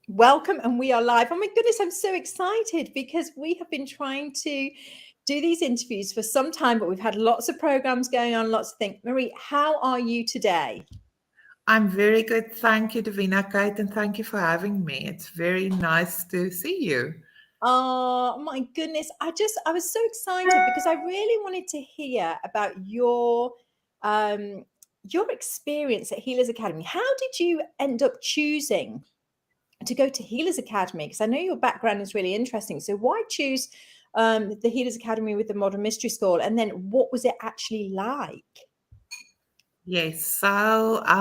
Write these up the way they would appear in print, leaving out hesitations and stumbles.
Welcome, and we are live. Oh my goodness, I'm so excited because we have been trying to do these interviews for some time, but we've had lots of programs going on, lots of things. Marie, how are you today? I'm very good. Thank you, Davina Kate, and thank you for having me. It's very nice to see you. Oh my goodness, I was so excited because I really wanted to hear about um your experience at Healers Academy. How did you end up choosing to go to Healers Academy? Because I know your background is really interesting. So why choose the Healers Academy with the Modern Mystery School? And then what was it actually like? Yes. Well,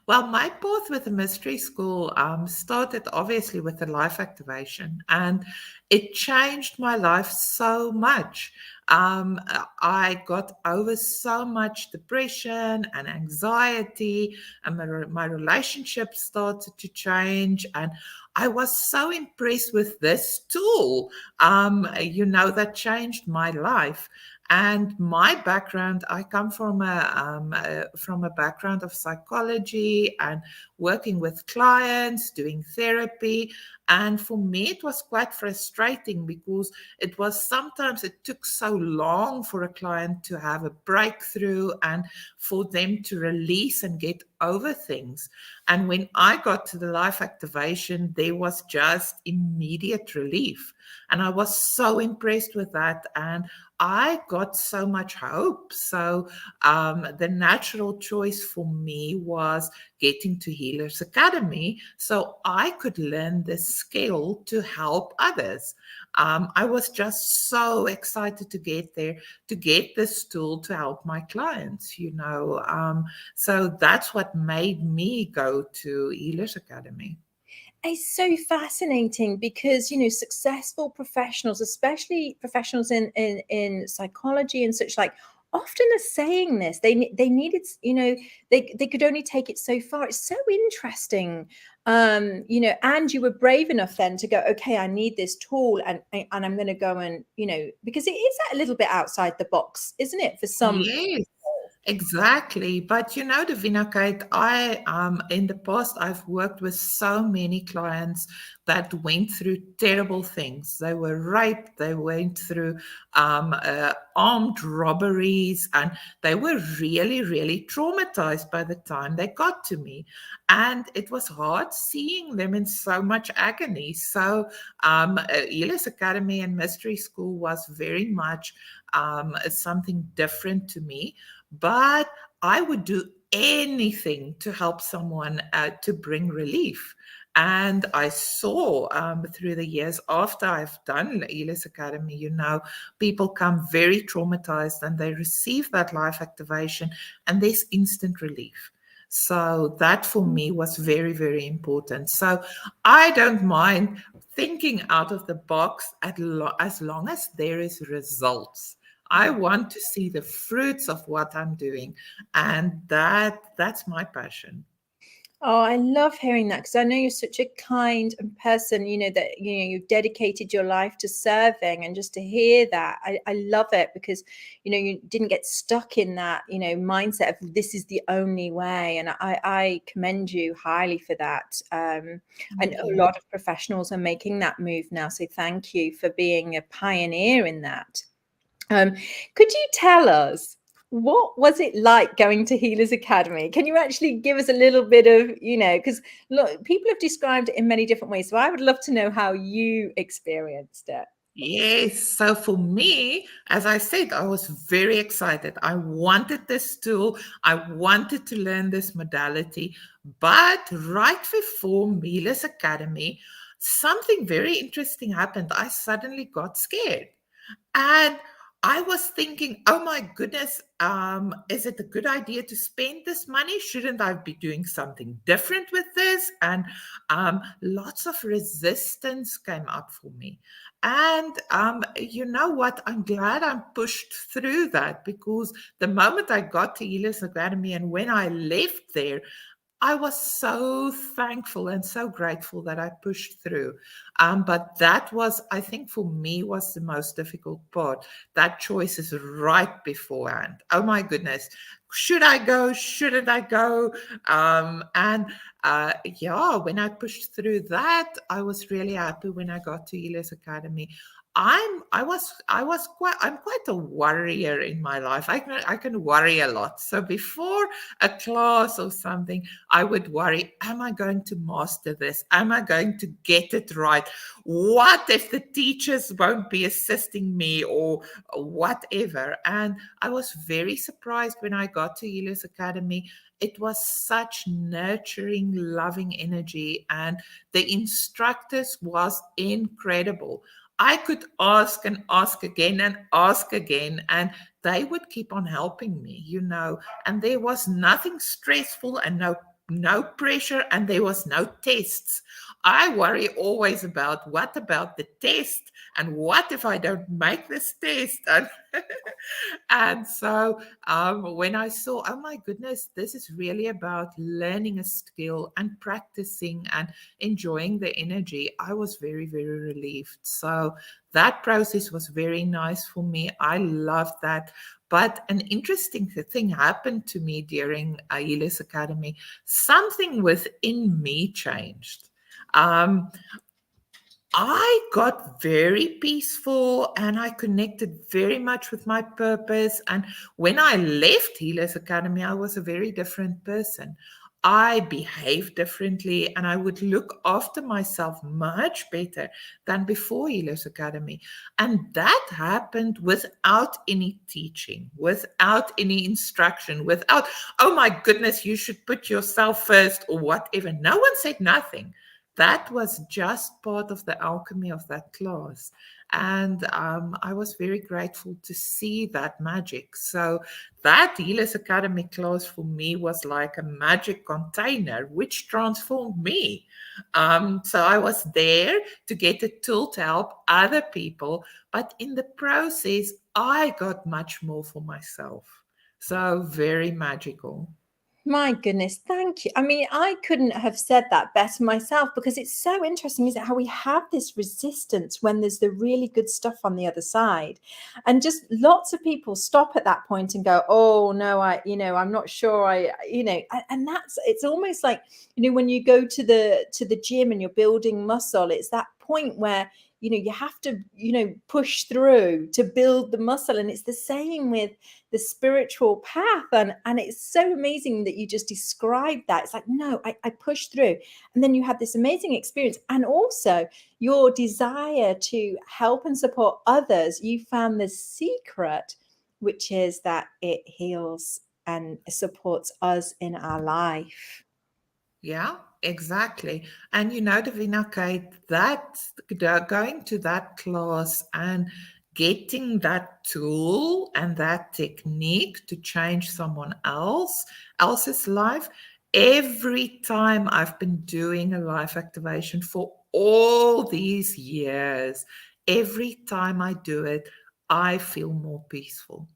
my path with the mystery school started obviously with the life activation, and it changed my life so much. I got over so much depression and anxiety, and my relationship started to change. And I was so impressed with this tool, that changed my life. And my background, I come from a background of psychology and working with clients, doing therapy. And for me, it was quite frustrating because sometimes it took so long for a client to have a breakthrough and for them to release and get over things. And when I got to the life activation, there was just immediate relief. And I was so impressed with that. And I got so much hope. The natural choice for me was getting to Healers Academy so I could learn this skill to help others. I was just so excited to get there, to get this tool to help my clients. So that's what made me go to Healers Academy. It's so fascinating because successful professionals, especially professionals in psychology and such, like, often are saying this. They needed, they could only take it so far. It's so interesting. And you were brave enough then to go, okay, I need this tool, and I'm going to go, and because it is a little bit outside the box, isn't it, for some? Yes. Exactly. But Davina Kate, I in the past I've worked with so many clients that went through terrible things. They were raped, they went through armed robberies, and they were really, really traumatized by the time they got to me. And it was hard seeing them in so much agony. Healers Academy and Mystery School was very much something different to me, but I would do anything to help someone to bring relief. And I saw through the years after I've done Healers Academy, people come very traumatized and they receive that life activation and there's instant relief. So that for me was very, very important. So I don't mind thinking out of the box as long as there is results. I want to see the fruits of what I'm doing, and that's my passion. Oh, I love hearing that because I know you're such a kind person, that you've dedicated your life to serving, and just to hear that, I love it because you didn't get stuck in that mindset of this is the only way, and I commend you highly for that. I know Thank a you. lot of professionals are making that move now, so thank you for being a pioneer in that. Um, could you tell us, what was it like going to Healers Academy? Can you actually give us a little bit of, because look, people have described it in many different ways. So I would love to know how you experienced it. Yes. So for me, as I said, I was very excited. I wanted this tool. I wanted to learn this modality. But right before Mila's Academy, something very interesting happened. I suddenly got scared. And I was thinking, oh my goodness, is it a good idea to spend this money? Shouldn't I be doing something different with this? And lots of resistance came up for me. And you know what? I'm glad I pushed through that, because the moment I got to Healers Academy and when I left there, I was so thankful and so grateful that I pushed through. But that was, I think, for me, was the most difficult part. That choice is right beforehand. Oh my goodness. should I go? Shouldn't I go? And when I pushed through that, I was really happy when I got to Elias Academy. I'm quite a worrier in my life. I can worry a lot. So before a class or something, I would worry, am I going to master this? Am I going to get it right? What if the teachers won't be assisting me or whatever? And I was very surprised when I got to Elias Academy. It was such nurturing, loving energy, and the instructors was incredible. I could ask and ask again and ask again, and they would keep on helping me, and there was nothing stressful and no pressure, and there was no tests. I worry always about what about the test, and what if I don't make this test? And so when I saw, oh my goodness, this is really about learning a skill and practicing and enjoying the energy, I was very, very relieved. So that process was very nice for me. I loved that. But an interesting thing happened to me during Elias Academy. Something within me changed. Um, I got very peaceful and I connected very much with my purpose. And when I left Healers Academy, I was a very different person. I behaved differently and I would look after myself much better than before Healers Academy. And that happened without any teaching, without any instruction, without, oh my goodness, you should put yourself first or whatever. No one said nothing. That was just part of the alchemy of that class. And I was very grateful to see that magic. So that Healers Academy class for me was like a magic container, which transformed me. So I was there to get a tool to help other people. But in the process, I got much more for myself. So very magical. My goodness, thank you. I mean, I couldn't have said that better myself, because it's so interesting, isn't it, how we have this resistance when there's the really good stuff on the other side. And just lots of people stop at that point and go, oh no, I'm not sure and it's almost like, when you go to the gym and you're building muscle, it's that point where you have to push through to build the muscle. And it's the same with the spiritual path, and it's so amazing that you just described that. It's like, no, I pushed through, and then you had this amazing experience, and also your desire to help and support others. You found the secret, which is that it heals and supports us in our life. Yeah, exactly. And Davina, Kate, that going to that class and getting that tool and that technique to change someone else's life. Every time I've been doing a life activation for all these years, every time I do it, I feel more peaceful.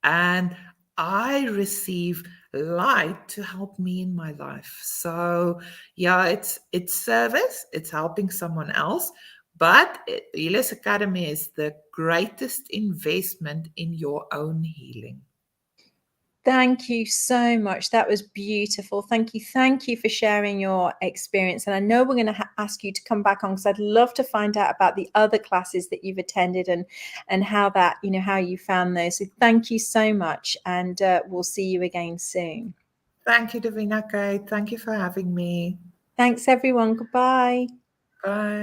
And I receive light to help me in my life. So yeah, it's service, it's helping someone else, but Healers Academy is the greatest investment in your own healing. Thank you so much. That was beautiful. Thank you. Thank you for sharing your experience. And I know we're going to ask you to come back on, because I'd love to find out about the other classes that you've attended and how that, how you found those. So thank you so much. And we'll see you again soon. Thank you, Davina Kate. Thank you for having me. Thanks, everyone. Goodbye. Bye.